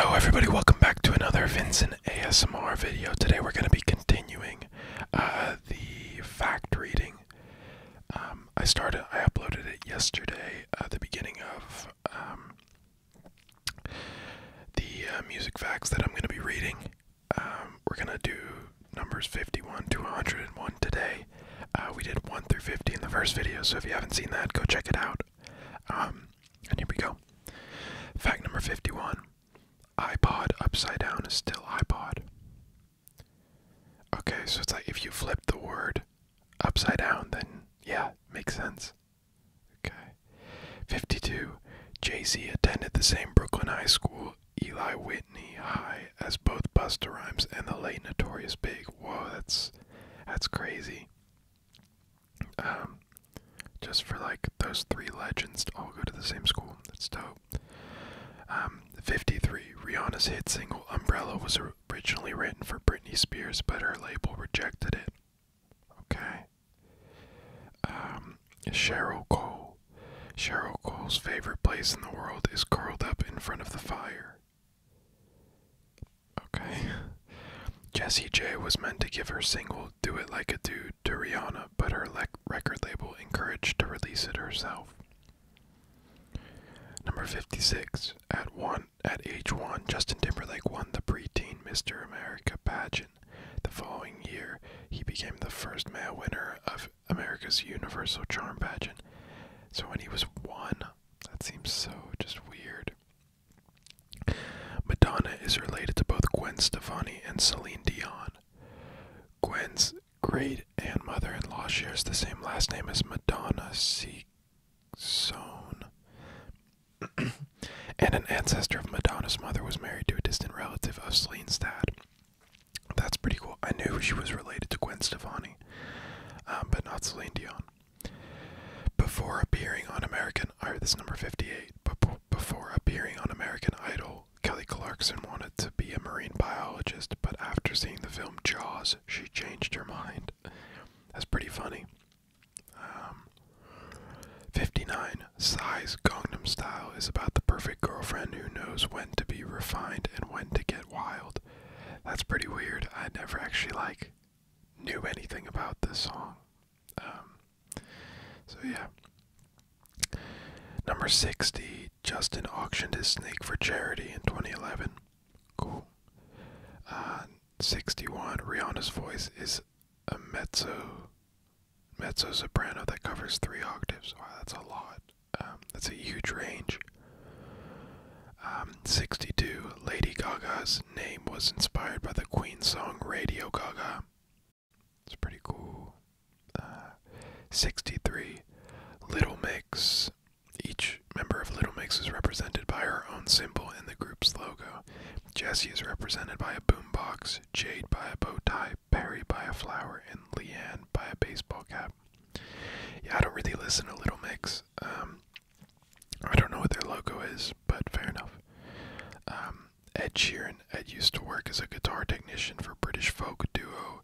Hello everybody, welcome back to another Vincent ASMR video. Today we're going to be continuing the fact reading. I uploaded it yesterday at the beginning of the music facts that I'm going to be reading. We're going to do numbers 51 to 101 today. We did 1 through 50 in the first video, so if you haven't seen that, go check it out. And here we go. Fact number 51. iPod upside down is still iPod. Okay, so it's like if you flip the word upside down, then yeah, makes sense. Okay. 52. Jay-Z attended the same Brooklyn high school, Eli Whitney High, as both Busta Rhymes and the late Notorious Big. Whoa, that's crazy. Just for like those three legends to all go to the same school. That's dope. 53. Rihanna's hit single Umbrella was originally written for Britney Spears, but her label rejected it. Okay. Cheryl Cole. Cheryl Cole's favorite place in the world is curled up in front of the fire. Okay. Jessie J was meant to give her single Do It Like a Dude to Rihanna, but her record label encouraged to release it herself. Number 56. At age 1, Justin Timberlake won the preteen Mr. America pageant. The following year, he became the first male winner of America's Universal Charm pageant. So when he was 1, that seems so just weird. Madonna is related to both Gwen Stefani and Celine Dion. Gwen's great-grandmother-in-law shares the same last name as Madonna Sixon. And an ancestor of Madonna's mother was married to a distant relative of Celine's dad. That's pretty cool. I knew she was related to Gwen Stefani, but not Celine Dion. Before appearing on this is number 58. Before appearing on American Idol, Kelly Clarkson wanted to be a marine biologist, but after seeing the film Jaws, she changed her mind. That's pretty funny. 59. Psy's Gangnam Style is about the perfect girlfriend who knows when to be refined and when to get wild. That's pretty weird. I never actually knew anything about this song. So yeah. Number 60. Justin auctioned his snake for charity in 2011. Cool. 61. Rihanna's voice is a mezzo-soprano that covers 3 octaves. Wow, that's a lot. That's a huge range. 62. Lady Gaga's name was inspired by the Queen song Radio Gaga. It's pretty cool. 63. Little Mix. Each member of Little Mix is represented by her own symbol in the group's logo. Jessie is represented by a boombox, Jade by a bow tie, Perry by a flower, and Leanne by a baseball cap. Yeah, I don't really listen to Little Mix. I don't know what their logo is, but fair enough. Ed Sheeran. Ed used to work as a guitar technician for British folk duo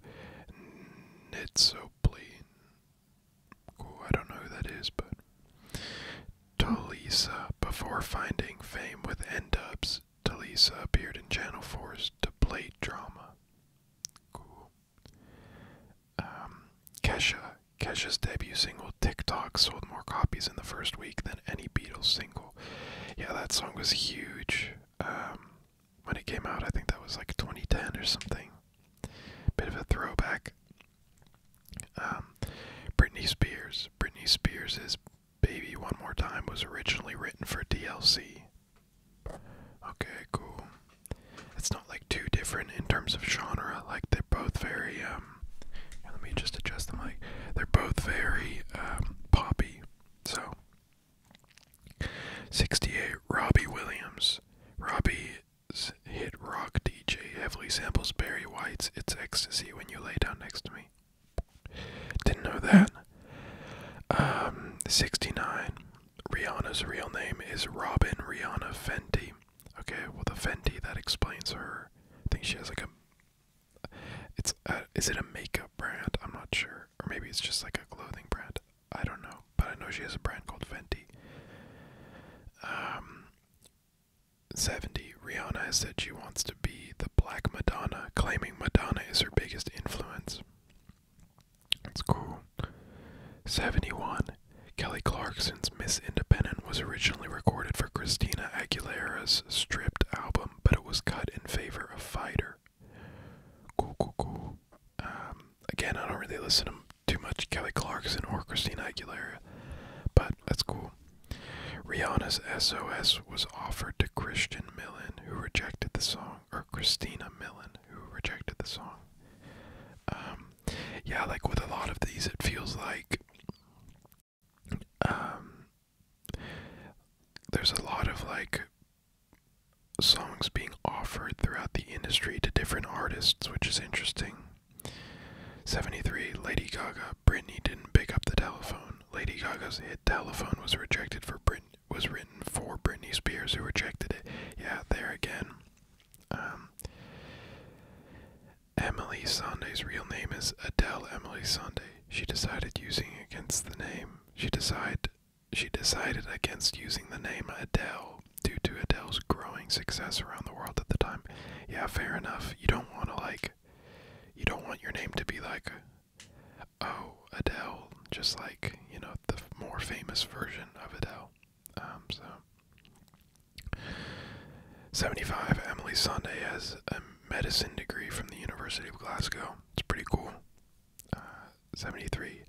Nitzoplane. Cool, I don't know who that is, but Talisa. Before finding fame with N-Dubs, Talisa appeared in Channel 4's To Plate drama. Cool. Kesha's debut single TikTok sold more copies in the first week than any Beatles single. Yeah, that song was huge. When it came out, I think that was like 2010 or something. Bit of a throwback. Britney Spears. Britney Spears' Baby One More Time was originally written for DLC. Okay, cool. It's not like too different in terms of genre. Like they're both very let me just adjust the mic. They're both very poppy. So 68. Robbie Williams. Robbie's hit rock DJ heavily samples Barry White's It's Ecstasy When You Lay Down Next to Me. Didn't know that. 69. Rihanna's real name is Robin Rihanna Fenty. Okay, well the Fenty, that explains her. I think she has like is it a makeup brand? I'm not sure. Or maybe it's just like a clothing brand. I don't know. But I know she has a brand called Fenty. 70. Rihanna has said she wants to be the Black Madonna, claiming Madonna is her biggest influence. That's cool. 71. Kelly Clarkson's Miss Independent was originally recorded for Christina Aguilera's Stripped album, but it was cut in favor of Fighter. Cool, cool, cool. Again, I don't really listen to too much Kelly Clarkson or Christina Aguilera, but that's cool. Rihanna's SOS was offered to Christian Millen, who rejected the song, or Christina Millen, who rejected the song. Yeah, like with a lot of these, it feels like there's a lot of like songs being offered throughout the industry to different artists, which is interesting. 73. Lady Gaga. Britney didn't pick up the telephone. Lady Gaga's hit Telephone was written for Britney Spears, who rejected it. Yeah, there again. Emily Sandé's real name is Adele Emily Sandé. She decided against using the name Adele due to Adele's growing success around the world at the time. Yeah, fair enough. You don't want your name to be like, oh, Adele, just like, the more famous version of Adele. 75. Emily Sandé has a medicine degree from the University of Glasgow. It's pretty cool. 73.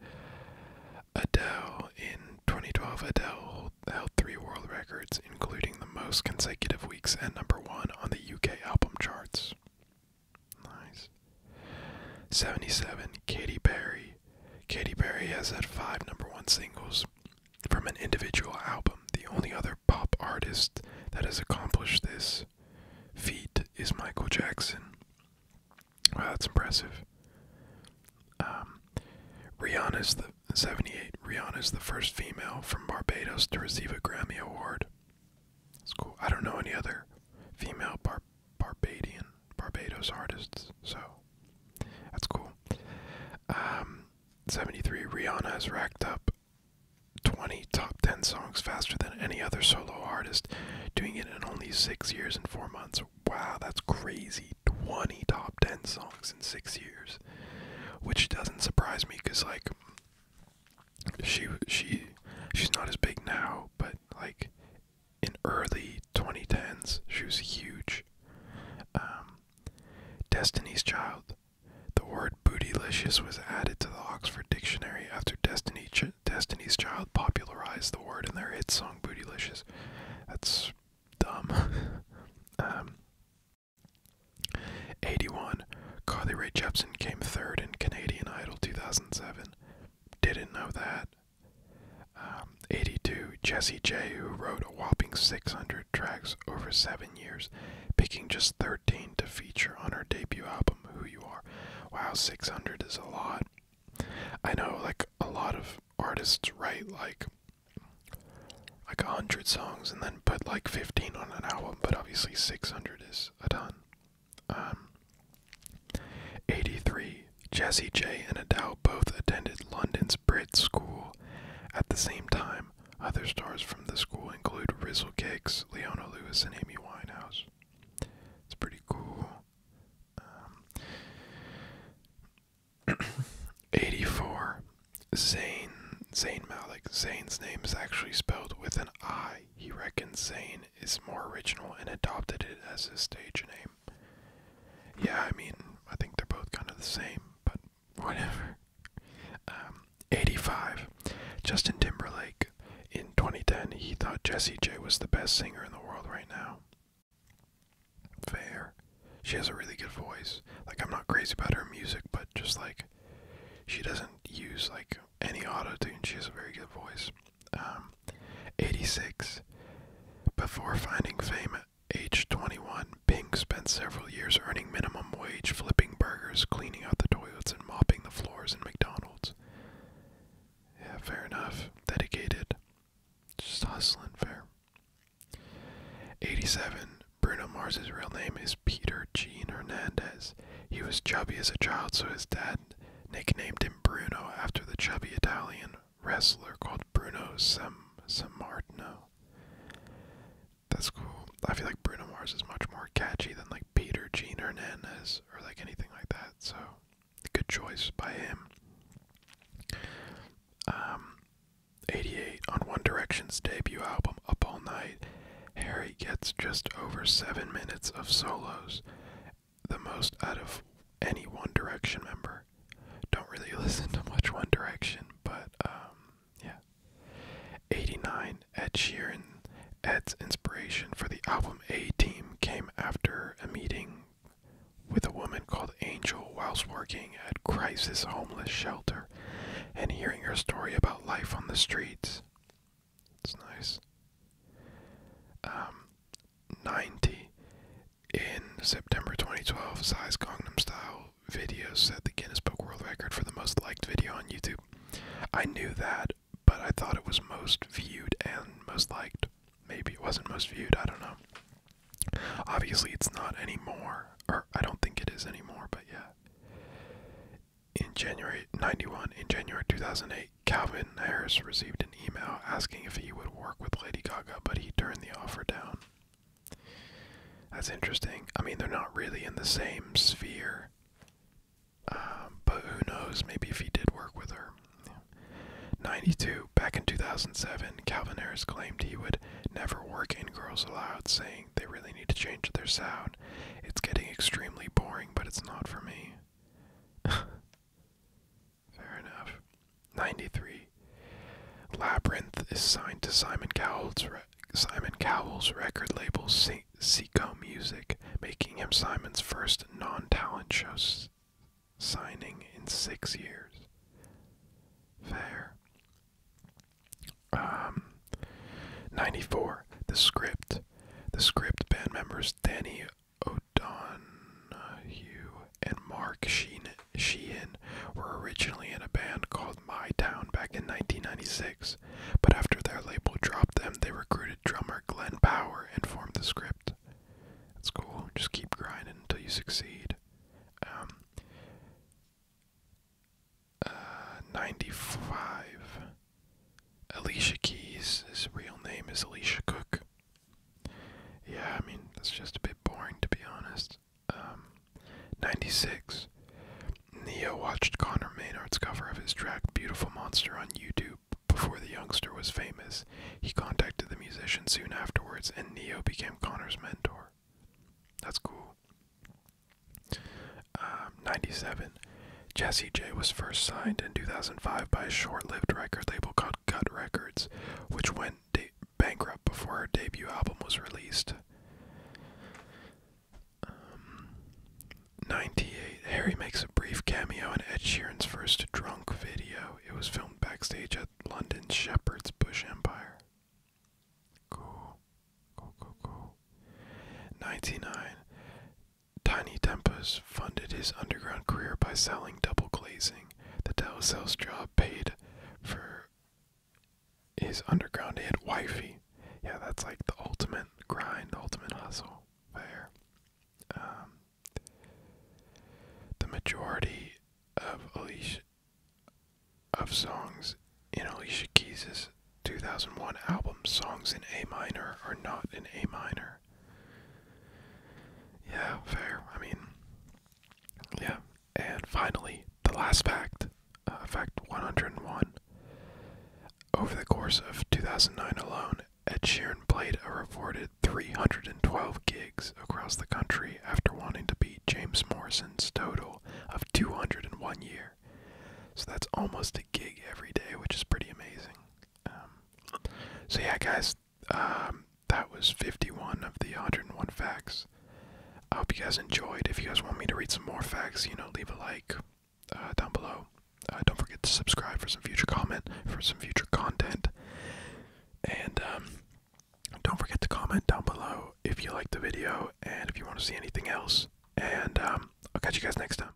Adele. In 2012, Adele held 3 world records, including the most consecutive weeks at #1 on the UK album charts. Nice. 77. Katy Perry. Katy Perry has had 5 #1 singles from an individual album. The only other pop artist that has accomplished this feat is Michael Jackson. Wow, that's impressive. Rihanna's the 78. Rihanna's the first female from Barbados to receive a Grammy Award. That's cool. I don't know any other female Barbados artists, so that's cool. 73. Rihanna has racked up 20 top 10 songs faster than any other solo artist, doing it in only 6 years and 4 months. Wow, that's crazy. 20 top 10 songs in 6 years. Which doesn't surprise me, because like she's not as big now, but like in early 2010s she was huge. Destiny's Child. The word bootylicious was added to the Oxford Dictionary after Destiny's Child popularized the word in their hit song Bootylicious. That's dumb. 81. Carly Rae Jepsen came 3rd in Canadian Idol 2007. Didn't know that. 82. Jessie J, who wrote a whopping 600 tracks over 7 years, picking just 13 to feature on her debut album, Who You Are. Wow, 600 is a lot. I know, like, a lot of artists write, like 100 songs and then put, like, 15 on an album, but obviously 600 is a ton. 83. Jessie J and Adele both attended London's Brit School at the same time. Other stars from the school include Rizzle Giggs, Leona Lewis, and Amy Winehouse. It's pretty cool. 84. Zayn Malik. Zayn's name is actually spelled with an I. He reckons Zayn is more original and adopted it as his stage name. Yeah, I mean, I think they're both kind of the same, but whatever. 85. Justin Timberlake. In 2010, he thought Jessie J was the best singer in the world right now. Fair. She has a really good voice. Like, I'm not crazy about her music, but just like, she doesn't use like any auto-tune. She has a very good voice. 86. Before finding fame at age 21, Pink spent several years earning minimum wage, flipping burgers, cleaning out the toilets, and mopping the floors in McDonald's. Yeah, fair enough. Dedicated. Just hustling, fair. 87. Bruno Mars's real name is Peter Gene Hernandez. He was chubby as a child, so his dad nicknamed him Bruno after the chubby Italian wrestler called Bruno Sammartino. That's cool. I feel like Bruno Mars is much more catchy than like Peter, Gene Hernandez, or like anything like that. So, good choice by him. 88, on One Direction's debut album, Up All Night, Harry gets just over 7 minutes of solos, the most out of any One Direction member. Don't really listen to much One Direction, but yeah. 89, Ed Sheeran. Ed's inspiration for the album A-Team came after a meeting with a woman called Angel whilst working at Crisis Homeless Shelter and hearing her story about life on the streets. It's nice. 90. In September 2012, Psy's Gangnam Style video set the Guinness Book World Record for the most liked video on YouTube. I knew that, but I thought it was most viewed and most liked. Maybe it wasn't most viewed, I don't know. Obviously it's not anymore, or I don't think it is anymore, but yeah. In January 2008, Calvin Harris received an email asking if he would work with Lady Gaga, but he turned the offer down. That's interesting. I mean, they're not really in the same sphere, but who knows, maybe if he did work with her. 92, back in 2007, Calvin Harris claimed he would never work in Girls Aloud, saying they really need to change their sound. It's getting extremely boring, but it's not for me. Fair enough. 93, Labyrinth is signed to Simon Cowell's record label Seco Music, making him Simon's first non-talent show signing in 6 years. Fair. 94. The Script band members Danny O'Donoghue and Mark Sheehan were originally in a band called My Town back in 1996, but after their label dropped them, they recruited drummer Glenn Power and formed The Script. That's cool. Just keep grinding until you succeed. 95. Alicia Keys, his real name is Alicia Cook. Yeah, I mean, that's just a bit boring to be honest. 96. Neo watched Connor Maynard's cover of his track Beautiful Monster on YouTube before the youngster was famous. He contacted the musician soon afterwards, and Neo became Connor's mentor. That's cool. 97. Jessie J was first signed in 2005 by a short-lived record label called Gut Records, which went bankrupt before her debut album was released. 98. Harry makes a brief cameo in Ed Sheeran's first Drunk video. It was filmed backstage at London's Shepherd's Bush Empire. Cool. 99. Tiny Tempest funded his underground career by selling double glazing. The telesales job paid for his underground hit Wifey. Yeah, that's like the ultimate grind, the ultimate hustle. Fair. The majority of songs in Alicia Keys' 2001 album, songs in A minor are not in A minor. Yeah, fair. I mean, yeah. And finally, the last fact, fact 101. Over the course of 2009 alone, Ed Sheeran played a reported 312 gigs across the country after wanting to beat James Morrison's total of 200 in 1 year. So that's almost a gig every day, which is pretty amazing. So yeah, guys, that was 51 of the 101 facts. I hope you guys enjoyed. If you guys want me to read some more facts, leave a like down below. Don't forget to subscribe for some future content. And don't forget to comment down below if you liked the video and if you want to see anything else. And I'll catch you guys next time.